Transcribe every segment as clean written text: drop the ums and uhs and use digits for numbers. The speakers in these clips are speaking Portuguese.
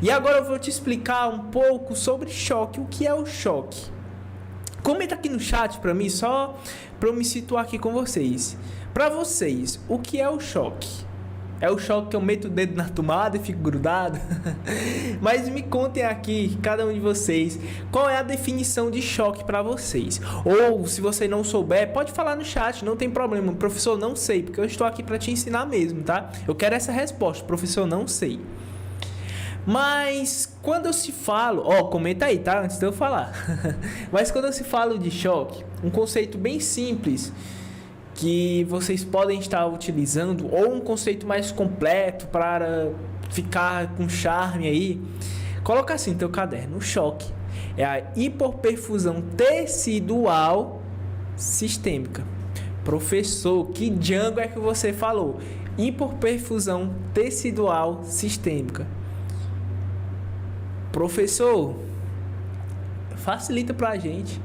E agora eu vou te explicar um pouco sobre choque, o que é o choque. Comenta aqui no chat para mim, só para eu me situar aqui com vocês. Para vocês, o que é o choque? É o choque que eu meto o dedo na tomada e fico grudado? Mas me contem aqui, cada um de vocês, qual é a definição de choque para vocês. Ou, se você não souber, pode falar no chat, não tem problema. Professor, não sei, porque eu estou aqui para te ensinar mesmo, tá? Eu quero essa resposta, professor, não sei. Mas quando eu se falo, comenta aí, tá? Antes de eu falar. Mas quando eu se falo de choque, um conceito bem simples que vocês podem estar utilizando, ou um conceito mais completo para ficar com charme aí, coloca assim no teu caderno. O choque é a hipoperfusão tecidual sistêmica. Professor, que Django é que você falou? Hipoperfusão tecidual sistêmica. Professor, facilita pra gente.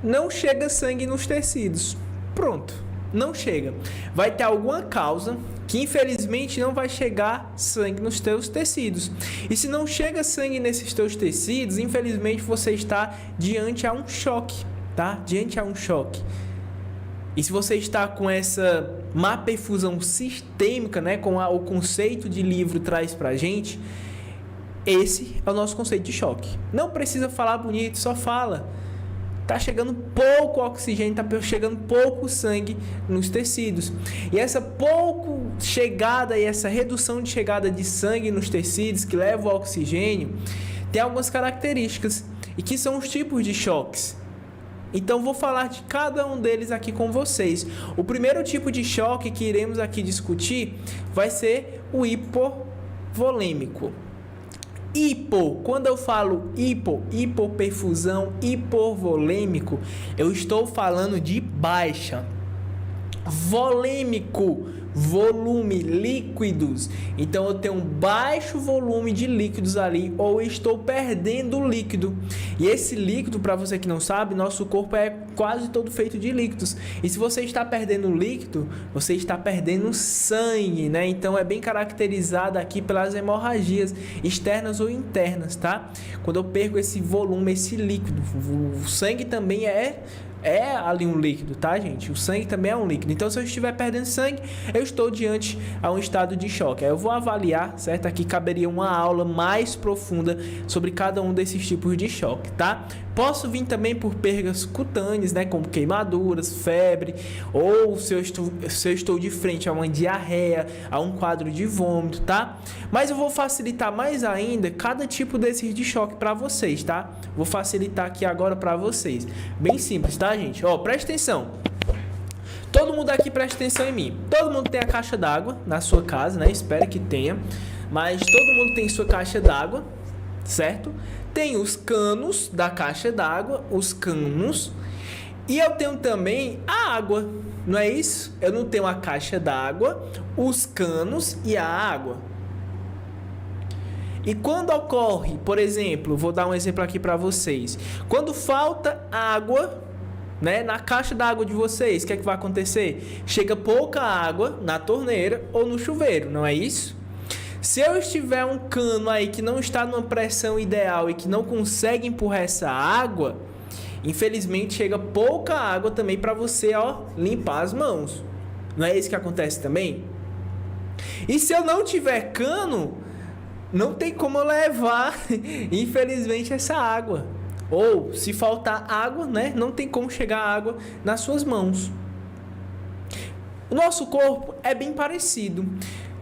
Não chega sangue nos tecidos. Pronto, não chega. Vai ter alguma causa que infelizmente não vai chegar sangue nos teus tecidos. E se não chega sangue nesses teus tecidos, infelizmente você está diante a um choque, tá? Diante a um choque. E se você está com essa má perfusão sistêmica, né, com o conceito de livro traz pra gente, esse é o nosso conceito de choque. Não precisa falar bonito, só fala. Tá chegando pouco oxigênio, tá chegando pouco sangue nos tecidos. E essa pouco chegada e essa redução de chegada de sangue nos tecidos que leva ao oxigênio tem algumas características e que são os tipos de choques. Então vou falar de cada um deles aqui com vocês. O primeiro tipo de choque que iremos aqui discutir vai ser o hipovolêmico. Quando eu falo hipoperfusão, hipovolêmico, eu estou falando de baixa. Volêmico, volume, líquidos. Então eu tenho um baixo volume de líquidos ali, ou estou perdendo líquido. E esse líquido, para você que não sabe, nosso corpo é quase todo feito de líquidos. E se você está perdendo líquido, você está perdendo sangue, né? Então é bem caracterizado aqui pelas hemorragias externas ou internas, tá? Quando eu perco esse volume, esse líquido, o sangue também é ali um líquido, tá, gente? O sangue também é um líquido. Então, se eu estiver perdendo sangue, eu estou diante a um estado de choque. Aí eu vou avaliar, certo? Aqui caberia uma aula mais profunda sobre cada um desses tipos de choque, tá? Posso vir também por perdas cutâneas, né? Como queimaduras, febre, ou se eu estou de frente a uma diarreia, a um quadro de vômito, tá? Mas eu vou facilitar mais ainda cada tipo desses de choque para vocês, tá? Vou facilitar aqui agora para vocês. Bem simples, tá, gente? Presta atenção. Todo mundo aqui presta atenção em mim. Todo mundo tem a caixa d'água na sua casa, né? Espero que tenha. Mas todo mundo tem sua caixa d'água, certo? Tem os canos da caixa d'água, os canos. E eu tenho também a água, não é isso? Eu não tenho a caixa d'água, os canos e a água. E quando ocorre, por exemplo, vou dar um exemplo aqui para vocês. Quando falta água, né, na caixa d'água de vocês, o que é que vai acontecer? Chega pouca água na torneira ou no chuveiro, não é isso? Se eu estiver um cano aí que não está numa pressão ideal e que não consegue empurrar essa água, infelizmente chega pouca água também para você, limpar as mãos. Não é isso que acontece também? E se eu não tiver cano, não tem como eu levar, infelizmente, essa água. Ou, se faltar água, né, não tem como chegar água nas suas mãos. O nosso corpo é bem parecido.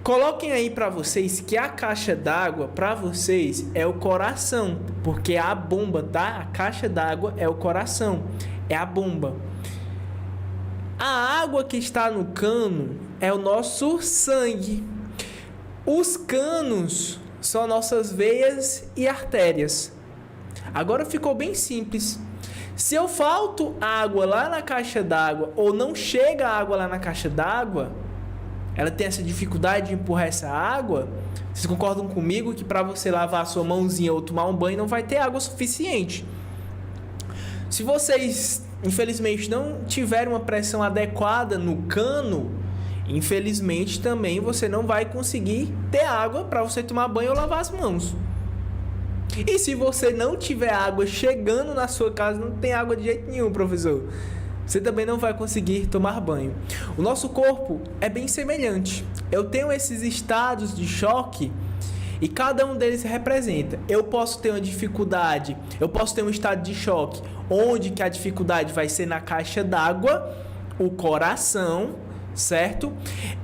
Coloquem aí para vocês que a caixa d'água, para vocês, é o coração. Porque é a bomba, tá? A caixa d'água é o coração. É a bomba. A água que está no cano é o nosso sangue. Os canos são nossas veias e artérias. Agora ficou bem simples. Se eu falto água lá na caixa d'água ou não chega água lá na caixa d'água, ela tem essa dificuldade de empurrar essa água. Vocês concordam comigo que para você lavar a sua mãozinha ou tomar um banho não vai ter água suficiente? Se vocês, infelizmente, não tiverem uma pressão adequada no cano, infelizmente também você não vai conseguir ter água para você tomar banho ou lavar as mãos. E se você não tiver água chegando na sua casa, não tem água de jeito nenhum, professor, você também não vai conseguir tomar banho. O nosso corpo é bem semelhante. Eu tenho esses estados de choque e cada um deles representa. Eu posso ter uma dificuldade, eu posso ter um estado de choque, onde que a dificuldade vai ser na caixa d'água, o coração, certo?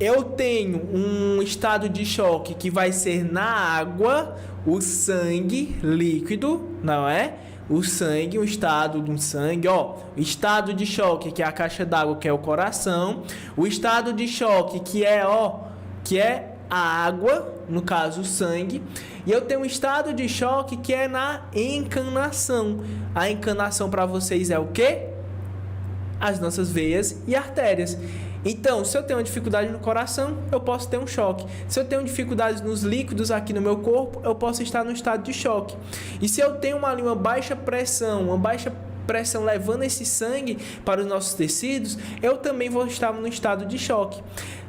Eu tenho um estado de choque que vai ser na água, o sangue líquido, não é? O sangue, o estado do sangue, ó, o estado de choque que é a caixa d'água, que é o coração, o estado de choque que é, a água, no caso o sangue, e eu tenho um estado de choque que é na encanação. A encanação para vocês é o quê? As nossas veias e artérias. Então, se eu tenho uma dificuldade no coração, eu posso ter um choque. Se eu tenho dificuldades nos líquidos aqui no meu corpo, eu posso estar no estado de choque. E se eu tenho uma baixa pressão levando esse sangue para os nossos tecidos, eu também vou estar no estado de choque.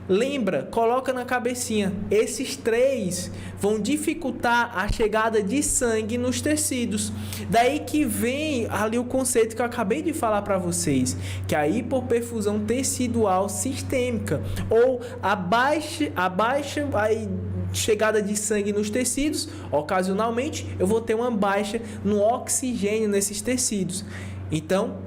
Lembra, coloca na cabecinha, esses três vão dificultar a chegada de sangue nos tecidos. Daí que vem ali o conceito que eu acabei de falar para vocês, que é a hipoperfusão tecidual sistêmica, ou a baixa chegada de sangue nos tecidos. Ocasionalmente eu vou ter uma baixa no oxigênio nesses tecidos. Então,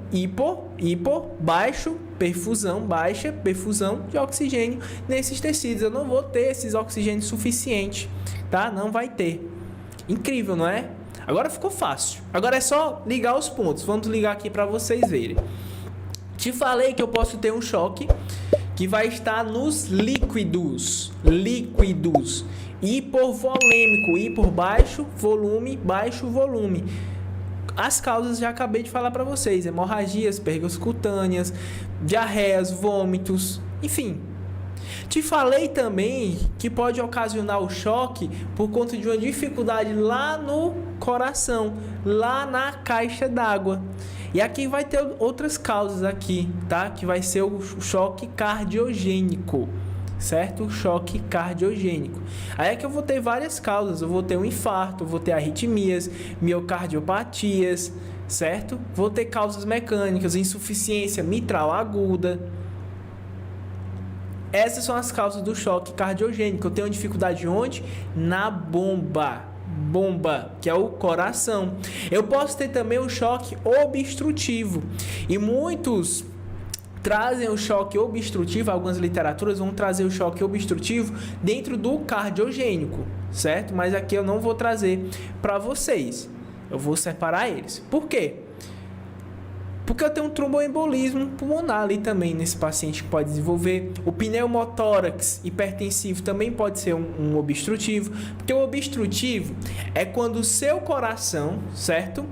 baixa perfusão de oxigênio nesses tecidos. Eu não vou ter esses oxigênios suficientes, tá? Não vai ter. Incrível, não é? Agora ficou fácil. Agora é só ligar os pontos. Vamos ligar aqui para vocês verem. Te falei que eu posso ter um choque que vai estar nos líquidos. Hipovolêmico, hipor baixo volume. As causas já acabei de falar para vocês: hemorragias, perdas cutâneas, diarreias, vômitos, enfim. Te falei também que pode ocasionar o choque por conta de uma dificuldade lá no coração, lá na caixa d'água. E aqui vai ter outras causas aqui, tá? Que vai ser o choque cardiogênico, certo? O choque cardiogênico. Aí é que eu vou ter várias causas. Eu vou ter um infarto, vou ter arritmias, miocardiopatias, certo? Vou ter causas mecânicas, insuficiência mitral aguda. Essas são as causas do choque cardiogênico. Eu tenho dificuldade onde? Na bomba, que é o coração. Eu posso ter também o choque obstrutivo. E muitos trazem o choque obstrutivo, algumas literaturas vão trazer o choque obstrutivo dentro do cardiogênico, certo? Mas aqui eu não vou trazer para vocês. Eu vou separar eles. Por quê? Porque eu tenho um tromboembolismo pulmonar ali também nesse paciente que pode desenvolver. O pneumotórax hipertensivo também pode ser um obstrutivo. Porque o obstrutivo é quando o seu coração, certo?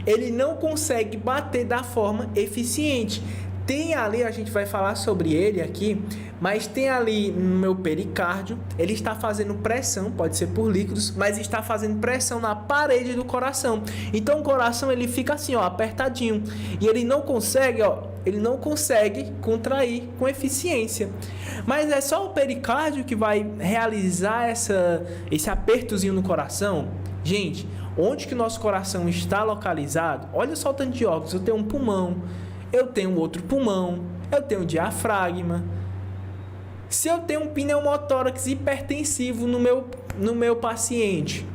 Ele não consegue bater da forma eficiente. Tem ali, a gente vai falar sobre ele aqui, mas tem ali no meu pericárdio, ele está fazendo pressão, pode ser por líquidos, mas está fazendo pressão na parede do coração. Então o coração ele fica assim, ó, apertadinho, e ele não consegue contrair com eficiência. Mas é só o pericárdio que vai realizar esse apertozinho no coração. Gente, onde que o nosso coração está localizado? Olha só o tanto de órgãos. Eu tenho um pulmão, eu tenho outro pulmão, eu tenho um diafragma. Se eu tenho um pneumotórax hipertensivo no meu paciente,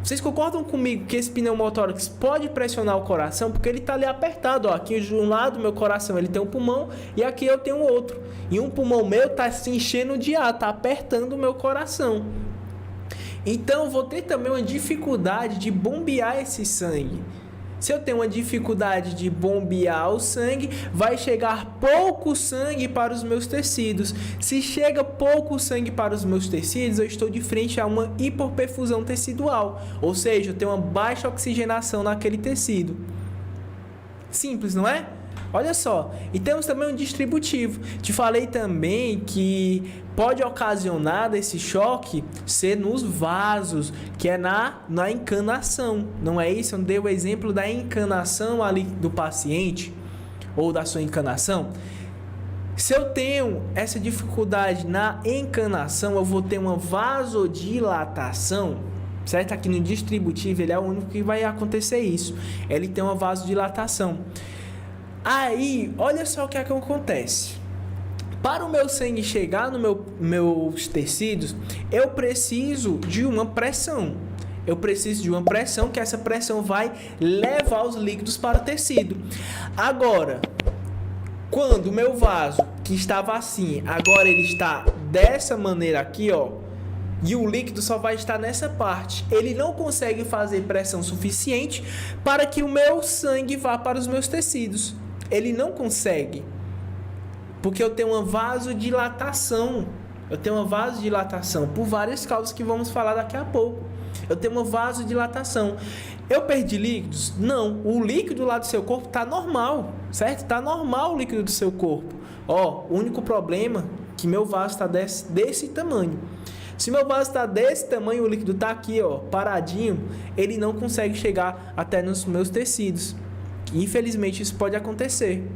vocês concordam comigo que esse pneumotórax pode pressionar o coração? Porque ele está ali apertado, ó. Aqui de um lado do meu coração ele tem um pulmão e aqui eu tenho outro. E um pulmão meu está se enchendo de ar, está apertando o meu coração. Então eu vou ter também uma dificuldade de bombear esse sangue. Se eu tenho uma dificuldade de bombear o sangue, vai chegar pouco sangue para os meus tecidos. Se chega pouco sangue para os meus tecidos, eu estou de frente a uma hipoperfusão tecidual. Ou seja, eu tenho uma baixa oxigenação naquele tecido. Simples, não é? Olha só. E temos também um distributivo. Te falei também que pode ocasionar esse choque ser nos vasos, que é na encanação. Não é isso? Eu dei o exemplo da encanação ali do paciente, ou da sua encanação. Se eu tenho essa dificuldade na encanação, eu vou ter uma vasodilatação, certo? Aqui no distributivo, ele é o único que vai acontecer isso. Ele tem uma vasodilatação. Aí, olha só o que acontece. Para o meu sangue chegar no meus tecidos, eu preciso de uma pressão. Eu preciso de uma pressão, que essa pressão vai levar os líquidos para o tecido. Agora, quando o meu vaso, que estava assim, agora ele está dessa maneira aqui, ó, e o líquido só vai estar nessa parte, ele não consegue fazer pressão suficiente para que o meu sangue vá para os meus tecidos. Ele não consegue. Porque eu tenho uma vasodilatação. Eu tenho uma vasodilatação por várias causas que vamos falar daqui a pouco. Eu tenho uma vasodilatação. Eu perdi líquidos? Não. O líquido lá do seu corpo está normal, certo? Está normal o líquido do seu corpo. Ó, o único problema é que meu vaso está desse tamanho. Se meu vaso está desse tamanho, o líquido está aqui, ó, paradinho, ele não consegue chegar até nos meus tecidos. Infelizmente, isso pode acontecer.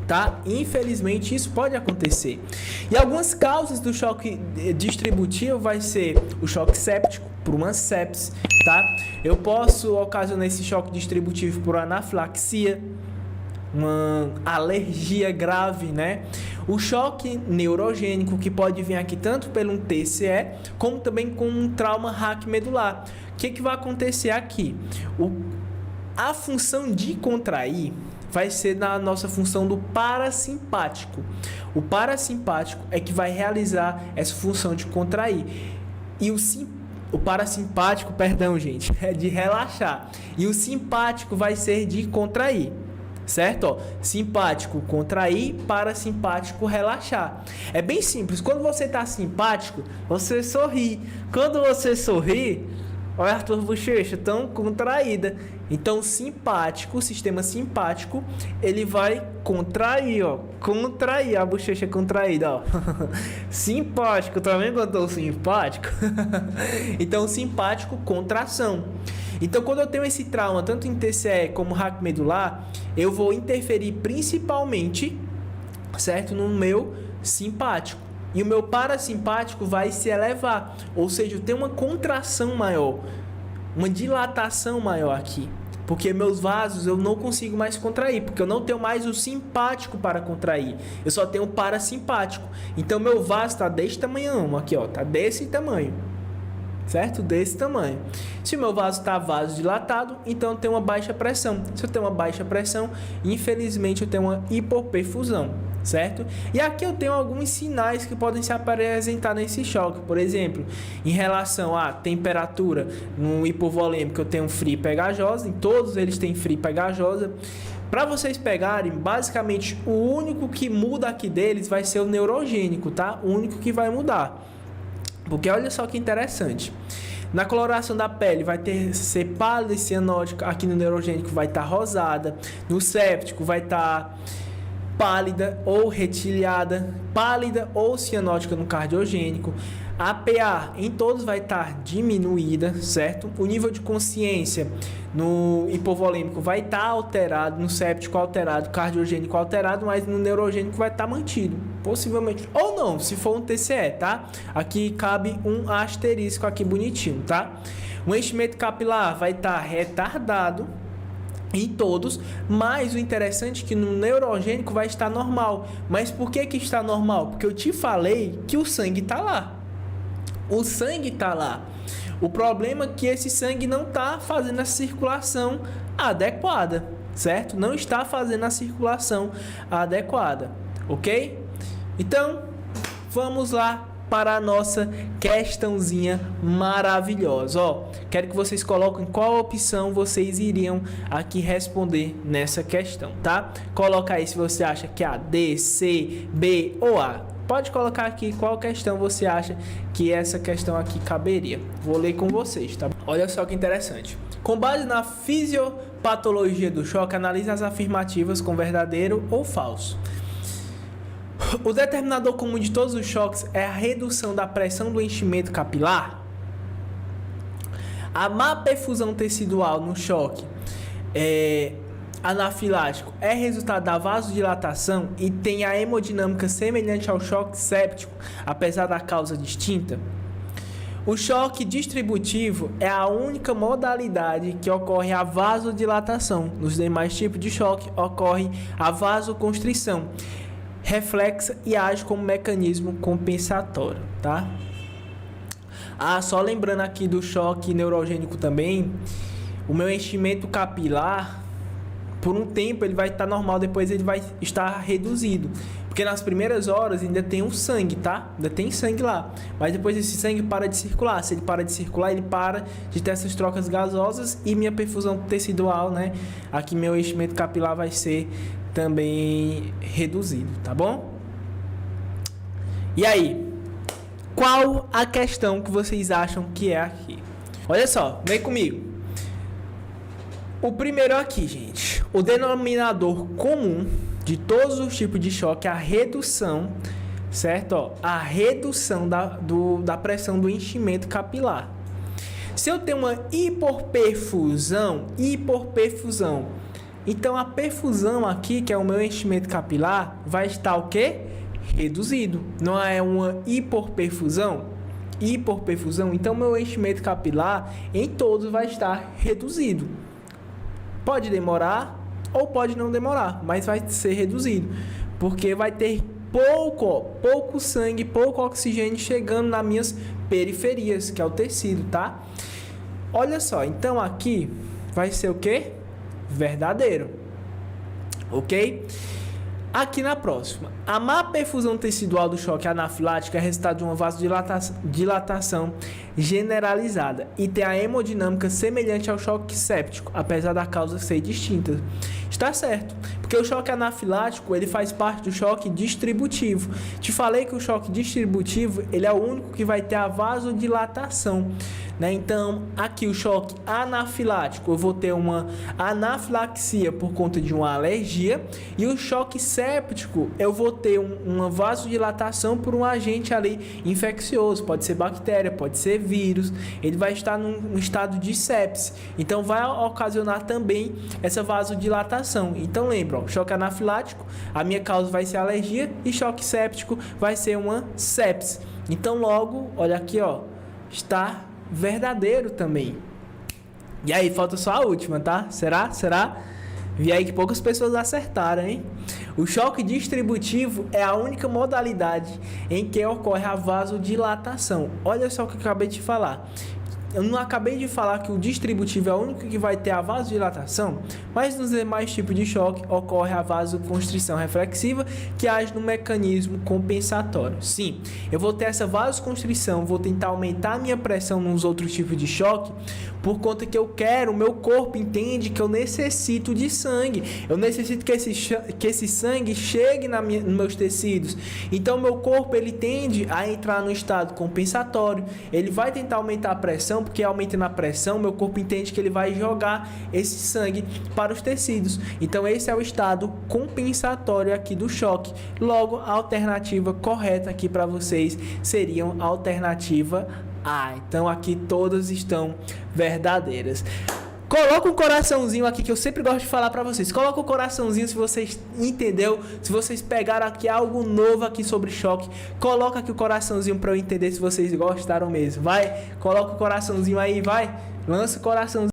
Tá? Infelizmente isso pode acontecer. E algumas causas do choque distributivo vai ser o choque séptico por uma sepse, tá? Eu posso ocasionar esse choque distributivo por anafilaxia, uma alergia grave, né? O choque neurogênico, que pode vir aqui tanto pelo TCE como também com um trauma raquimedular. O que vai acontecer aqui? A função de contrair vai ser na nossa função do parasimpático. O parasimpático é que vai realizar essa função de contrair. E o parasimpático, perdão, gente, é de relaxar. E o simpático vai ser de contrair. Certo? Ó, simpático, contrair, parasimpático, relaxar. É bem simples. Quando você está simpático, você sorri. Quando você sorri, olha a tua bochecha tão contraída. Então, simpático, o sistema simpático, ele vai contrair, ó. Contrair, a bochecha contraída, ó. Simpático, tá vendo quando eu tô simpático? Então, simpático, contração. Então, quando eu tenho esse trauma, tanto em TCE como raquimedular, eu vou interferir principalmente, certo? No meu simpático. E o meu parasimpático vai se elevar. Ou seja, eu tenho uma contração maior, uma dilatação maior aqui. Porque meus vasos eu não consigo mais contrair, porque eu não tenho mais o simpático para contrair. Eu só tenho o parasimpático. Então, meu vaso está desse tamanho, aqui, ó, tá desse tamanho. Certo? Desse tamanho. Se o meu vaso está vasodilatado, então eu tenho uma baixa pressão. Se eu tenho uma baixa pressão, infelizmente eu tenho uma hipoperfusão, certo? E aqui eu tenho alguns sinais que podem se apresentar nesse choque. Por exemplo, em relação à temperatura, no hipovolêmico eu tenho frio e pegajosa, em todos eles tem frio e pegajosa. Para vocês pegarem, basicamente o único que muda aqui deles vai ser o neurogênico, tá? O único que vai mudar. Porque olha só que interessante. Na coloração da pele vai ser pálida e cianótica. Aqui no neurogênico vai estar rosada. No séptico vai estar pálida ou retilhada. Pálida ou cianótica no cardiogênico. A PA em todos vai estar diminuída, certo? O nível de consciência no hipovolêmico vai estar alterado, no séptico alterado, cardiogênico alterado, mas no neurogênico vai estar mantido, possivelmente. Ou não, se for um TCE, tá? Aqui cabe um asterisco aqui bonitinho, tá? O enchimento capilar vai estar retardado em todos, mas o interessante é que no neurogênico vai estar normal. Mas por que está normal? Porque eu te falei que o sangue está lá. O sangue está lá. O problema é que esse sangue não está fazendo a circulação adequada, certo? Não está fazendo a circulação adequada, ok? Então, vamos lá para a nossa questãozinha maravilhosa. Ó, quero que vocês coloquem qual opção vocês iriam aqui responder nessa questão, tá? Coloca aí se você acha que é A, D, C, B ou A. Pode colocar aqui qual questão você acha que essa questão aqui caberia. Vou ler com vocês, tá? Olha só que interessante. Com base na fisiopatologia do choque, analise as afirmativas com verdadeiro ou falso. O determinador comum de todos os choques é a redução da pressão do enchimento capilar. A má perfusão tecidual no choque anafilático é resultado da vasodilatação e tem a hemodinâmica semelhante ao choque séptico, apesar da causa distinta? O choque distributivo é a única modalidade que ocorre a vasodilatação. Nos demais tipos de choque ocorre a vasoconstrição reflexa e age como mecanismo compensatório, tá? Só lembrando aqui do choque neurogênico também, o meu enchimento capilar, por um tempo ele vai estar normal, depois ele vai estar reduzido. Porque nas primeiras horas ainda tem um sangue, tá? Ainda tem sangue lá. Mas depois esse sangue para de circular. Se ele para de circular, ele para de ter essas trocas gasosas e minha perfusão tecidual, né? Aqui meu enchimento capilar vai ser também reduzido, tá bom? E aí? Qual a questão que vocês acham que é aqui? Olha só, vem comigo. O primeiro aqui, gente. O denominador comum de todos os tipos de choque é a redução, certo? A redução da pressão do enchimento capilar. Se eu tenho uma hipoperfusão, então a perfusão aqui, que é o meu enchimento capilar, vai estar o quê? Reduzido. Não é uma hipoperfusão? Então meu enchimento capilar em todos vai estar reduzido. Pode demorar ou pode não demorar, mas vai ser reduzido, porque vai ter pouco sangue, pouco oxigênio chegando nas minhas periferias, que é o tecido, tá? Olha só, então aqui vai ser o quê? Verdadeiro, ok? Aqui na próxima, a má perfusão tecidual do choque anafilático é resultado de uma vasodilatação generalizada e tem a hemodinâmica semelhante ao choque séptico, apesar da causa ser distinta. Está certo, porque o choque anafilático ele faz parte do choque distributivo. Te falei que o choque distributivo ele é o único que vai ter a vasodilatação, né? Então, aqui o choque anafilático, eu vou ter uma anafilaxia por conta de uma alergia, e o choque séptico, eu vou ter uma vasodilatação por um agente ali infeccioso, pode ser bactéria, pode ser vírus, ele vai estar num estado de sepse, então vai ocasionar também essa vasodilatação. Então lembra, ó, choque anafilático, a minha causa vai ser alergia, e choque séptico vai ser uma sepse. Então logo, olha aqui, ó, está verdadeiro também. E aí, falta só a última, tá? Será? Vi aí que poucas pessoas acertaram, hein? O choque distributivo é a única modalidade em que ocorre a vasodilatação. Olha só o que eu acabei de falar. Eu não acabei de falar que o distributivo é o único que vai ter a vasodilatação, mas nos demais tipos de choque ocorre a vasoconstrição reflexiva, que age no mecanismo compensatório. Sim, eu vou ter essa vasoconstrição, vou tentar aumentar a minha pressão nos outros tipos de choque, por conta que eu quero, o meu corpo entende que eu necessito de sangue, eu necessito que esse sangue chegue nos meus tecidos. Então, meu corpo ele tende a entrar no estado compensatório, ele vai tentar aumentar a pressão, porque aumentando a pressão, meu corpo entende que ele vai jogar esse sangue para os tecidos. Então, esse é o estado compensatório aqui do choque. Logo, a alternativa correta aqui para vocês seria a alternativa A. Então, aqui todas estão verdadeiras. Coloca um coraçãozinho aqui, que eu sempre gosto de falar para vocês. Coloca um coraçãozinho se vocês entendeu, se vocês pegaram aqui algo novo aqui sobre choque. Coloca aqui o coraçãozinho para eu entender se vocês gostaram mesmo. Vai, coloca o coraçãozinho aí, vai. Lança o coraçãozinho.